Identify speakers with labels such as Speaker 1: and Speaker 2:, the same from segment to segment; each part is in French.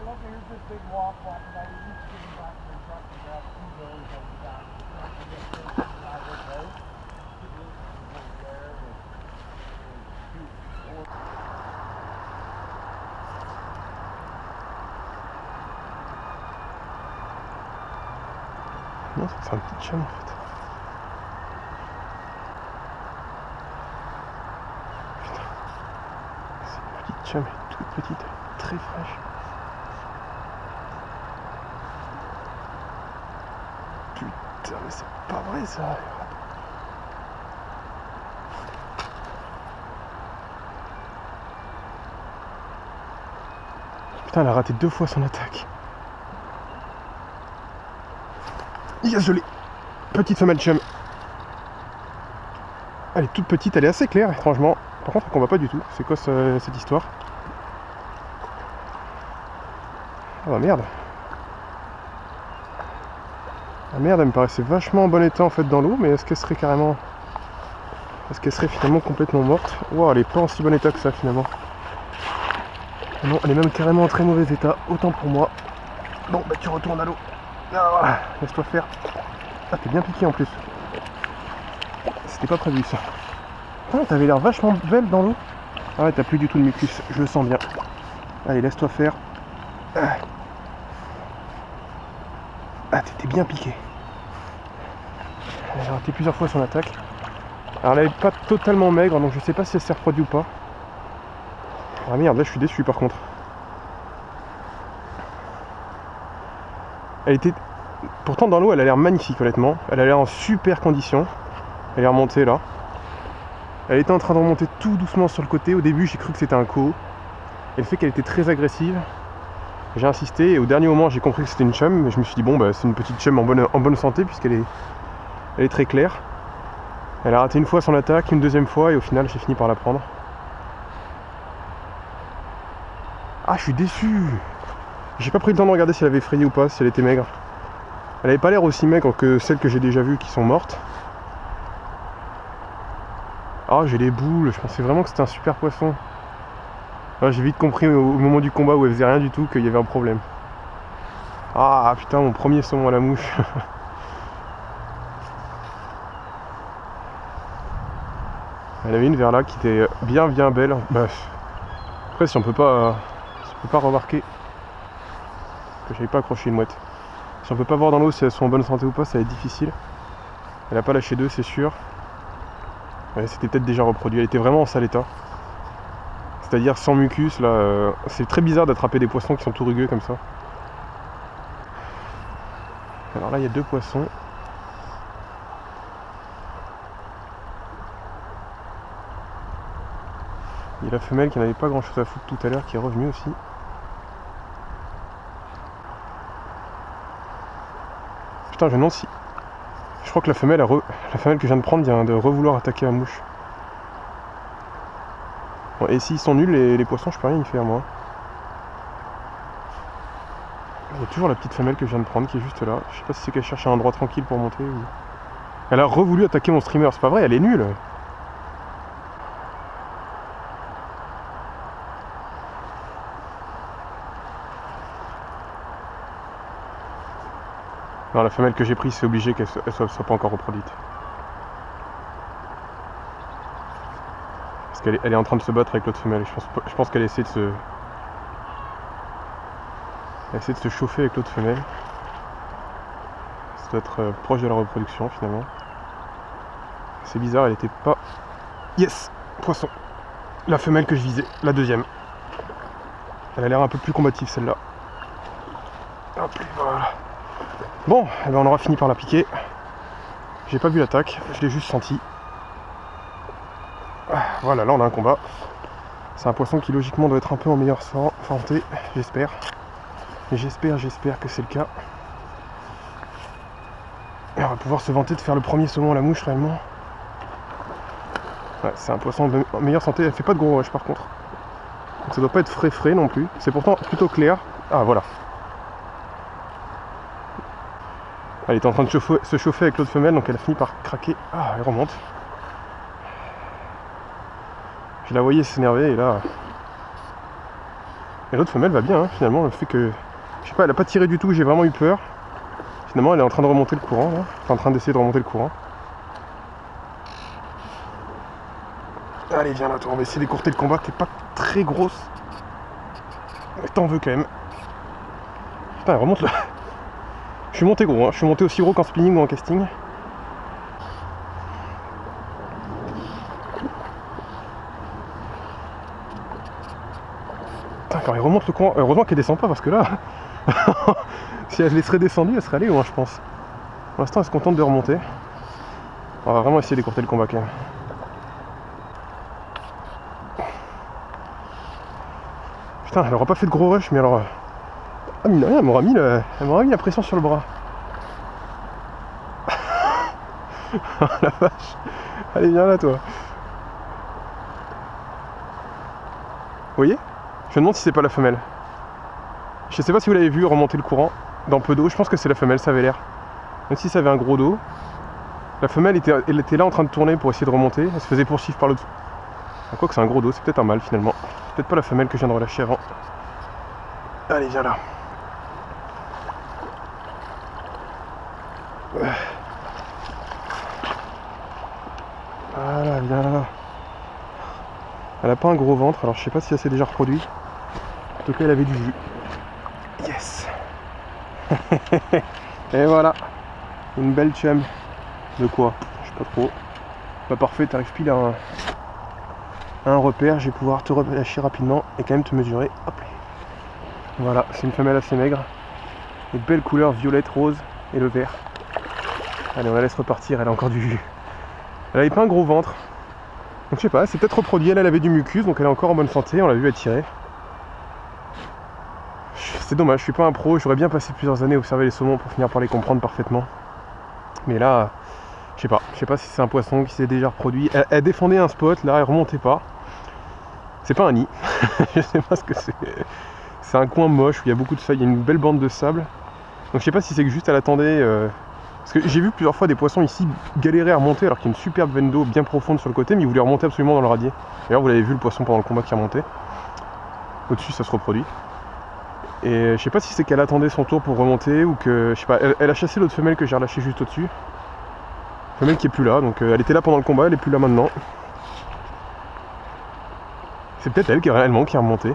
Speaker 1: look, here's this big walk by. He's getting back to the truck and grab two goes and he's back.
Speaker 2: Non, c'est un petit chum en fait. Putain. C'est une petite chum, elle est toute petite, elle est très fraîche. Putain, mais c'est pas vrai ça. Putain, elle a raté 2 fois son attaque. Yes, je l'ai. Petite femelle chum. Elle est toute petite, elle est assez claire, étrangement. Par contre, elle combat pas du tout. C'est quoi cette histoire? Ah bah merde. Ah merde, elle me paraissait vachement en bon état en fait dans l'eau, mais est-ce qu'elle serait carrément... Est-ce qu'elle serait finalement complètement morte? Wow, elle est pas en si bon état que ça finalement. Non, elle est même carrément en très mauvais état, autant pour moi. Bon, bah tu retournes à l'eau. Ah, voilà, laisse-toi faire. Ah, t'es bien piqué en plus. C'était pas prévu ça. Ah, t'avais l'air vachement belle dans l'eau. Ah ouais, t'as plus du tout de mucus, je le sens bien. Allez, laisse-toi faire. Ah, t'étais bien piqué. Elle a raté plusieurs fois son attaque. Alors elle n'est pas totalement maigre, donc je sais pas si elle s'est reproduite ou pas. Ah merde, là je suis déçu par contre. Elle était... Pourtant dans l'eau elle a l'air magnifique honnêtement. Elle a l'air en super condition. Elle est remontée là. Elle était en train de remonter tout doucement sur le côté. Au début j'ai cru que c'était un co. Et le fait qu'elle était très agressive, j'ai insisté et au dernier moment j'ai compris que c'était une chum. Mais je me suis dit bon bah c'est une petite chum en bonne santé puisqu'elle est très claire. Elle a raté une fois son attaque, une deuxième fois et au final j'ai fini par la prendre. Ah je suis déçu. J'ai pas pris le temps de regarder si elle avait frayé ou pas, si elle était maigre. Elle avait pas l'air aussi maigre que celles que j'ai déjà vues qui sont mortes. Ah j'ai les boules, je pensais vraiment que c'était un super poisson. Ah, j'ai vite compris au moment du combat où elle faisait rien du tout qu'il y avait un problème. Ah putain mon premier saumon à la mouche. Elle avait une vers là qui était bien belle. Bah, après si on peut pas remarquer que j'avais pas accroché une mouette. Si on peut pas voir dans l'eau si elles sont en bonne santé ou pas, ça va être difficile. Elle a pas lâché d'œufs, c'est sûr. Ouais, c'était peut-être déjà reproduit. Elle était vraiment en sale état. C'est-à-dire sans mucus là. C'est très bizarre d'attraper des poissons qui sont tout rugueux comme ça. Alors là il y a 2 poissons. Il y a la femelle qui n'avait pas grand chose à foutre tout à l'heure qui est revenue aussi. Putain je me demande si... Je crois que la femelle que je viens de prendre vient de revouloir attaquer la mouche. Bon, et s'ils sont nuls les poissons je peux rien y faire moi. Il y a toujours la petite femelle que je viens de prendre qui est juste là. Je sais pas si c'est qu'elle cherche un endroit tranquille pour monter ou... Elle a revoulu attaquer mon streamer, c'est pas vrai, elle est nulle. Non, la femelle que j'ai prise, c'est obligé qu'elle soit pas encore reproduite. Parce qu'elle est en train de se battre avec l'autre femelle. Je pense qu'elle essaie de se... Elle essaie de se chauffer avec l'autre femelle. Ça doit être proche de la reproduction finalement. C'est bizarre, elle était pas... Yes! Poisson! La femelle que je visais, la deuxième. Elle a l'air un peu plus combative celle-là. Hop, voilà. Bon, eh ben on aura fini par la piquer. J'ai pas vu l'attaque, je l'ai juste senti. Voilà, là on a un combat. C'est un poisson qui logiquement doit être un peu en meilleure santé, j'espère. J'espère que c'est le cas. Et on va pouvoir se vanter de faire le premier saumon à la mouche réellement. Ouais, c'est un poisson en meilleure santé, elle fait pas de gros rush par contre. Donc ça doit pas être frais non plus. C'est pourtant plutôt clair. Ah voilà. Elle était en train de se chauffer avec l'autre femelle, donc elle a fini par craquer. Ah, elle remonte. Je la voyais s'énerver et là... Et l'autre femelle va bien, hein, finalement, le fait que... Je sais pas, elle a pas tiré du tout, j'ai vraiment eu peur. Finalement, elle est en train de remonter le courant, là. Enfin, en train d'essayer de remonter le courant. Allez, viens là, toi, on va essayer d'écourter le combat. T'es pas très grosse. Mais t'en veux quand même. Putain, elle remonte là. Je suis monté gros, hein. Je suis monté aussi gros qu'en spinning ou en casting. Putain, quand elle remonte le courant, heureusement qu'elle descend pas parce que là, si elle serait descendue, elle serait allée loin, je pense. Pour l'instant, elle se contente de remonter. On va vraiment essayer d'écourter le combat quand même. Putain, elle aura pas fait de gros rush, mais alors... Ah, mine de rien, elle m'aura mis la pression sur le bras. La vache. Allez, viens là, toi. Vous voyez? Je me demande si c'est pas la femelle. Je sais pas si vous l'avez vu remonter le courant dans peu d'eau. Je pense que c'est la femelle, ça avait l'air. Même si ça avait un gros dos. La femelle elle était là en train de tourner pour essayer de remonter. Elle se faisait poursuivre par l'autre. Quoi que c'est un gros dos, c'est peut-être un mâle finalement. Peut-être pas la femelle que je viens de relâcher avant. Allez, viens là. Voilà, viens là. Elle a pas un gros ventre, alors je sais pas si elle s'est déjà reproduit. En tout cas, elle avait du jus. Yes. Et voilà. Une belle chum. De quoi? Je sais pas trop. Pas parfait, t'arrives pile à un repère. Je vais pouvoir te relâcher rapidement et quand même te mesurer. Hop. Voilà, c'est une femelle assez maigre. Une belle couleur violette, rose et le vert. Allez, on la laisse repartir, elle a encore du jus. Elle avait pas un gros ventre. Donc je sais pas, c'est peut-être reproduit, elle avait du mucus, donc elle est encore en bonne santé, on l'a vu attirer. C'est dommage, je suis pas un pro, j'aurais bien passé plusieurs années à observer les saumons pour finir par les comprendre parfaitement. Mais là, je sais pas si c'est un poisson qui s'est déjà reproduit. Elle défendait un spot, là elle remontait pas. C'est pas un nid, je sais pas ce que c'est. C'est un coin moche où il y a beaucoup de sable, il y a une belle bande de sable. Donc je sais pas si c'est que juste elle attendait... Parce que j'ai vu plusieurs fois des poissons ici galérer à remonter alors qu'il y a une superbe veine d'eau bien profonde sur le côté, mais ils voulaient remonter absolument dans le radier. D'ailleurs vous l'avez vu le poisson pendant le combat qui remontait. Au-dessus ça se reproduit. Et je sais pas si c'est qu'elle attendait son tour pour remonter ou que... Je sais pas, elle a chassé l'autre femelle que j'ai relâchée juste au-dessus. Femelle qui est plus là, donc elle était là pendant le combat, elle est plus là maintenant. C'est peut-être elle qui réellement qui est remontée.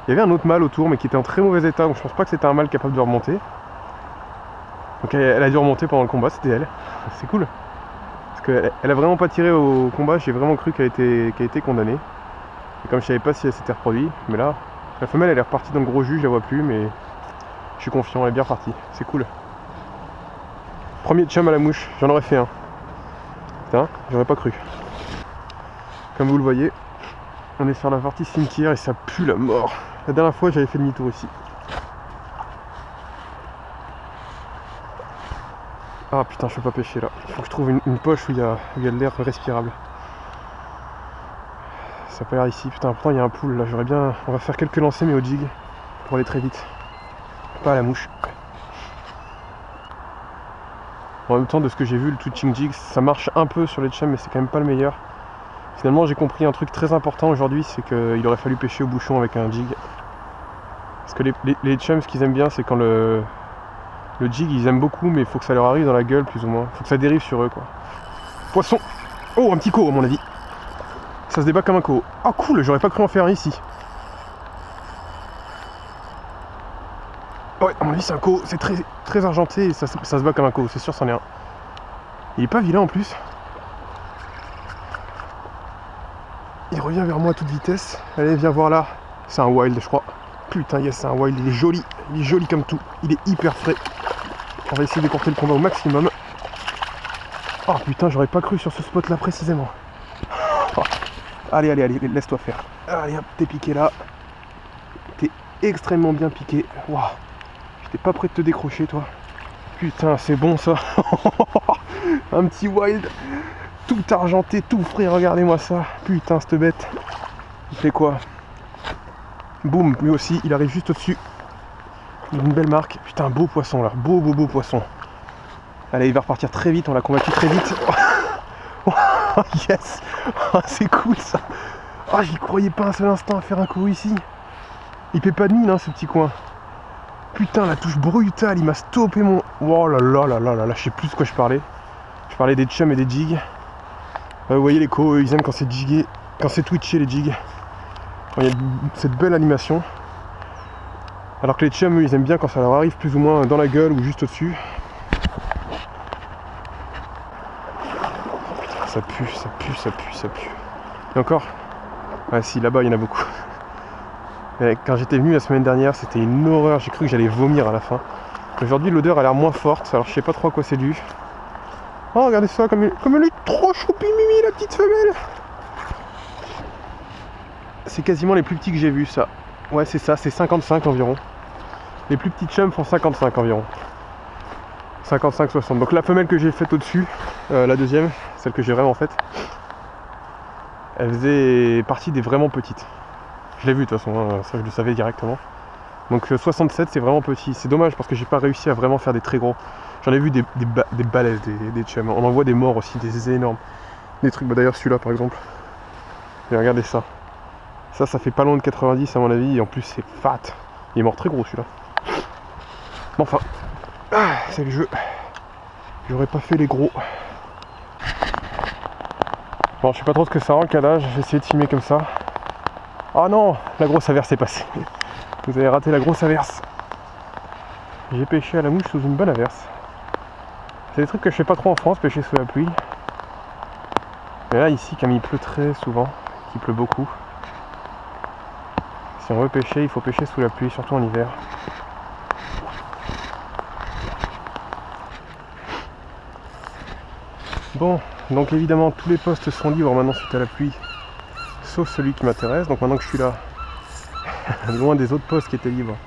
Speaker 2: Il y avait un autre mâle autour mais qui était en très mauvais état, donc je pense pas que c'était un mâle capable de remonter. Donc elle a dû remonter pendant le combat, c'était elle. C'est cool. Parce qu'elle a vraiment pas tiré au combat, j'ai vraiment cru qu'elle a été condamnée. Et comme je savais pas si elle s'était reproduite, mais là, la femelle elle est repartie dans le gros jus, je la vois plus, mais je suis confiant, elle est bien repartie. C'est cool. Premier chum à la mouche, j'en aurais fait un. Putain, j'aurais pas cru. Comme vous le voyez, on est sur la partie cimetière et ça pue la mort. La dernière fois j'avais fait demi-tour ici. Ah putain, je peux pas pêcher là. Il faut que je trouve une poche où il y a de l'air respirable. Ça a pas l'air ici. Putain, pourtant il y a un pool là. J'aurais bien... On va faire quelques lancers mais au jig pour aller très vite. Pas à la mouche. En même temps, de ce que j'ai vu, le twitching jig, ça marche un peu sur les chums, mais c'est quand même pas le meilleur. Finalement, j'ai compris un truc très important aujourd'hui, c'est qu'il aurait fallu pêcher au bouchon avec un jig. Parce que les chums, ce qu'ils aiment bien, c'est quand le jig, ils aiment beaucoup, mais il faut que ça leur arrive dans la gueule, plus ou moins. Il faut que ça dérive sur eux, quoi. Poisson! Oh, un petit co, à mon avis. Ça se débat comme un co. Ah, cool, j'aurais pas cru en faire un ici. Ouais, à mon avis, c'est un co. C'est très argenté et ça se bat comme un co, c'est sûr, c'en est un. Il est pas vilain en plus. Il revient vers moi à toute vitesse. Allez, viens voir là. C'est un wild, je crois. Putain, yes, c'est un wild. Il est joli. Il est joli comme tout. Il est hyper frais. On va essayer d'écourter le combat au maximum. Oh putain, j'aurais pas cru sur ce spot là précisément. Oh. Allez, laisse-toi faire. Allez hop, t'es piqué là. T'es extrêmement bien piqué. Waouh. J'étais pas prêt de te décrocher, toi. Putain, c'est bon ça. Un petit wild. Tout argenté, tout frais, regardez-moi ça. Putain, cette bête. Il fait quoi? Boum, lui aussi, il arrive juste au-dessus. Une belle marque. Putain, beau poisson là. Beau poisson. Allez, il va repartir très vite, on l'a combattu très vite. Oh, yes. Oh, c'est cool ça. Oh, j'y croyais pas un seul instant à faire un coup ici. Il paie pas de mine, hein, ce petit coin. Putain, la touche brutale, il m'a stoppé mon... Oh là là là là là là, je sais plus de quoi je parlais. Je parlais des chums et des jigs. Vous voyez les co, ils aiment quand c'est jigué, quand c'est twitché les jigs. Il y a cette belle animation. Alors que les chums, eux, ils aiment bien quand ça leur arrive plus ou moins dans la gueule ou juste au-dessus. Putain, ça pue, ça pue, ça pue, ça pue. Et encore? Ouais, si, là-bas, il y en a beaucoup. Mais quand j'étais venu la semaine dernière, c'était une horreur. J'ai cru que j'allais vomir à la fin. Aujourd'hui, l'odeur a l'air moins forte. Alors, je sais pas trop à quoi c'est dû. Oh, regardez ça, comme elle est trop choupi mimi, la petite femelle. C'est quasiment les plus petits que j'ai vus, ça. Ouais, c'est ça, c'est 55 environ. Les plus petits chums font 55 environ. 55-60. Donc la femelle que j'ai faite au-dessus, la deuxième, celle que j'ai vraiment faite, elle faisait partie des vraiment petites. Je l'ai vu de toute façon, hein, ça je le savais directement. Donc 67 c'est vraiment petit. C'est dommage parce que j'ai pas réussi à vraiment faire des très gros. J'en ai vu des balèzes, des chums. On en voit des morts aussi, des énormes. Des trucs, bah d'ailleurs celui-là par exemple. Et regardez ça. Ça fait pas loin de 90 à mon avis, et en plus c'est fat. Il est mort très gros celui-là. Bon, enfin, c'est le jeu. J'aurais pas fait les gros. Bon, je sais pas trop ce que ça rend le calage, j'ai essayé de filmer comme ça. Ah non, la grosse averse est passée. Vous avez raté la grosse averse. J'ai pêché à la mouche sous une bonne averse. C'est des trucs que je fais pas trop en France, pêcher sous la pluie. Mais là ici, comme il pleut très souvent, qu'il pleut beaucoup, si on veut pêcher, il faut pêcher sous la pluie, surtout en hiver. Bon, donc évidemment tous les postes sont libres maintenant suite à la pluie, sauf celui qui m'intéresse. Donc maintenant que je suis là, loin des autres postes qui étaient libres,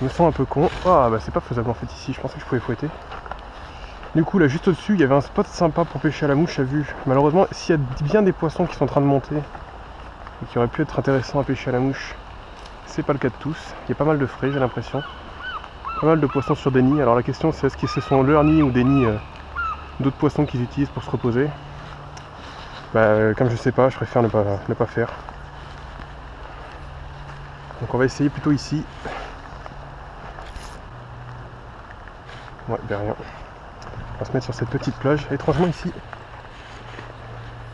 Speaker 2: je me sens un peu con. Ah bah c'est pas faisable en fait ici, je pensais que je pouvais fouetter. Du coup là juste au-dessus, il y avait un spot sympa pour pêcher à la mouche à vue. Malheureusement, s'il y a bien des poissons qui sont en train de monter, et qui auraient pu être intéressants à pêcher à la mouche, c'est pas le cas de tous. Il y a pas mal de frais, j'ai l'impression. Pas mal de poissons sur des nids. Alors la question c'est est-ce que ce sont leurs nids ou des nids d'autres poissons qu'ils utilisent pour se reposer. Bah, comme je sais pas, je préfère ne pas faire. Donc on va essayer plutôt ici. Ouais, ben rien. On va se mettre sur cette petite plage. Étrangement ici,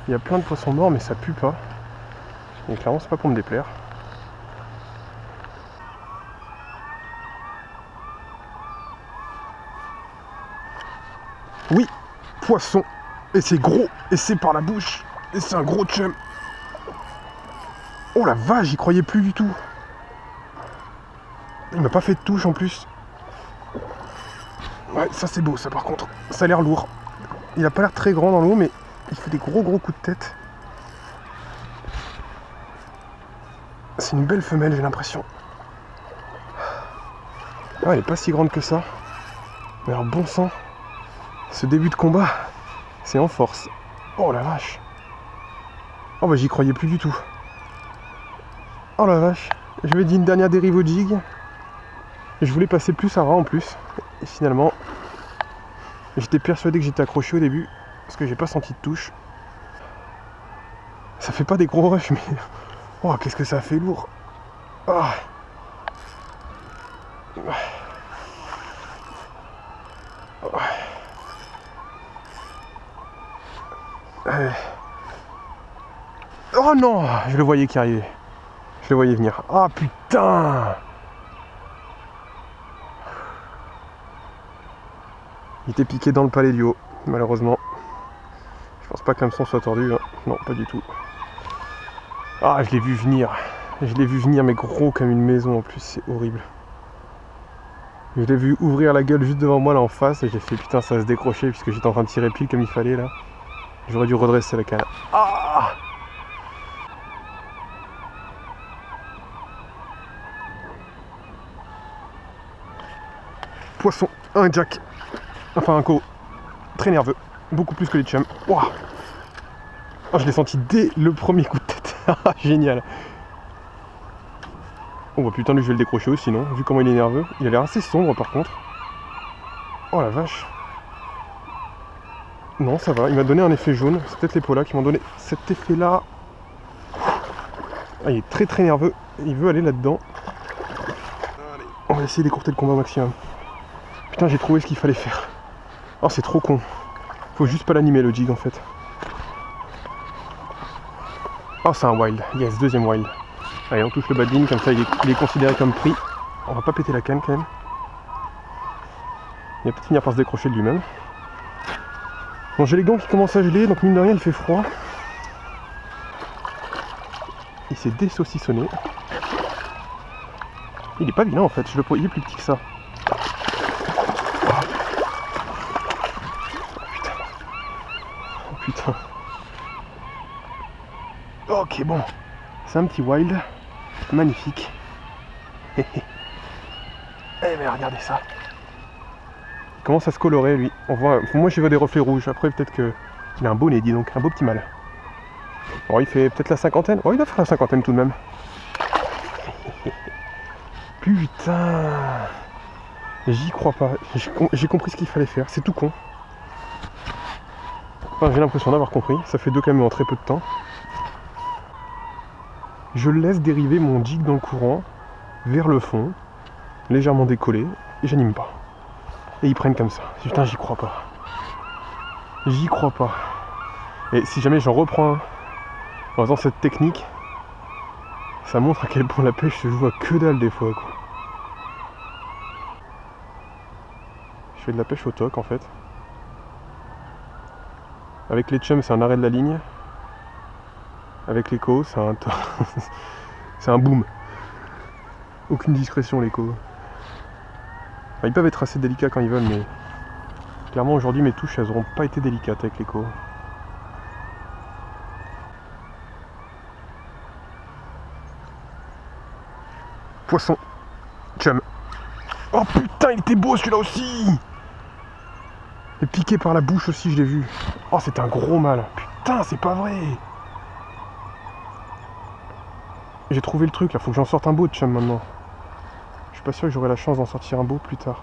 Speaker 2: il y a plein de poissons morts mais ça pue pas. Et clairement c'est pas pour me déplaire. Oui, poisson. Et c'est gros. Et c'est par la bouche. Et c'est un gros chum. Oh la vache, j'y croyais plus du tout. Il m'a pas fait de touche en plus. Ouais, ça c'est beau ça par contre. Ça a l'air lourd. Il a pas l'air très grand dans l'eau mais il fait des gros coups de tête. C'est une belle femelle j'ai l'impression. Ah, elle est pas si grande que ça. Mais alors bon sang. Ce début de combat, c'est en force. Oh la vache. Oh bah j'y croyais plus du tout. Oh la vache. Je me dis une dernière dérive au jig. Je voulais passer plus à ras en plus. Et finalement, j'étais persuadé que j'étais accroché au début. Parce que j'ai pas senti de touche. Ça fait pas des gros rushs mais... Oh qu'est-ce que ça fait lourd. Oh. Oh non, je le voyais qui arrivait. Je le voyais venir. Ah putain. Il était piqué dans le palais du haut, malheureusement. Je pense pas que l'hameçon soit tordu, hein. Non, pas du tout. Ah, je l'ai vu venir. Je l'ai vu venir, mais gros comme une maison en plus, c'est horrible. Je l'ai vu ouvrir la gueule juste devant moi là en face et j'ai fait putain ça va se décrocher puisque j'étais en train de tirer pile comme il fallait là. J'aurais dû redresser la canne. Ah! Poisson, un jack. Enfin un co. Très nerveux. Beaucoup plus que les chums. Wow. Oh, je l'ai senti dès le premier coup de tête. Génial. Oh bah putain lui je vais le décrocher aussi non. Vu comment il est nerveux. Il a l'air assez sombre par contre. Oh la vache. Non ça va, il m'a donné un effet jaune. C'est peut-être les polas qui m'ont donné cet effet là. Ah, il est très nerveux. Il veut aller là-dedans. Allez, on va essayer d'écourter le combat au maximum. Putain, j'ai trouvé ce qu'il fallait faire. Oh, c'est trop con. Faut juste pas l'animer le jig en fait. Oh, c'est un wild. Yes, deuxième wild. Allez, on touche le badling, comme ça il est considéré comme pris. On va pas péter la canne quand même. Il va peut-être finir par se décrocher de lui-même. Bon, j'ai les gants qui commencent à geler, donc mine de rien il fait froid. Il s'est désaucissonné. Il est pas vilain en fait, il est plus petit que ça. Oh putain. Ok, bon. C'est un petit wild. Magnifique. Eh mais regardez ça. Il commence à se colorer lui. On voit, moi je vois des reflets rouges. Après peut-être qu'il a un beau nez, dis donc. Un beau petit mâle. Bon, il fait peut-être la cinquantaine. Oh, il doit faire la cinquantaine tout de même. Putain. J'y crois pas. J'ai compris ce qu'il fallait faire. C'est tout con. Enfin, j'ai l'impression d'avoir compris. Ça fait 2 camions en très peu de temps. Je laisse dériver mon jig dans le courant vers le fond, légèrement décollé, et j'anime pas. Et ils prennent comme ça. Putain, j'y crois pas. J'y crois pas. Et si jamais j'en reprends un en faisant cette technique, ça montre à quel point la pêche se joue à que dalle des fois, quoi. Je fais de la pêche au toc en fait. Avec les chums, c'est un arrêt de la ligne. Avec l'écho, c'est un c'est un boom. Aucune discrétion l'écho. Enfin, ils peuvent être assez délicats quand ils veulent, mais clairement aujourd'hui mes touches elles auront pas été délicates avec l'écho. Poisson. Chum. Oh putain, il était beau celui-là aussi. Et piqué par la bouche aussi, je l'ai vu. Oh, c'est un gros mâle. Putain, c'est pas vrai. J'ai trouvé le truc là, faut que j'en sorte un beau de chum maintenant. Je suis pas sûr que j'aurai la chance d'en sortir un beau plus tard.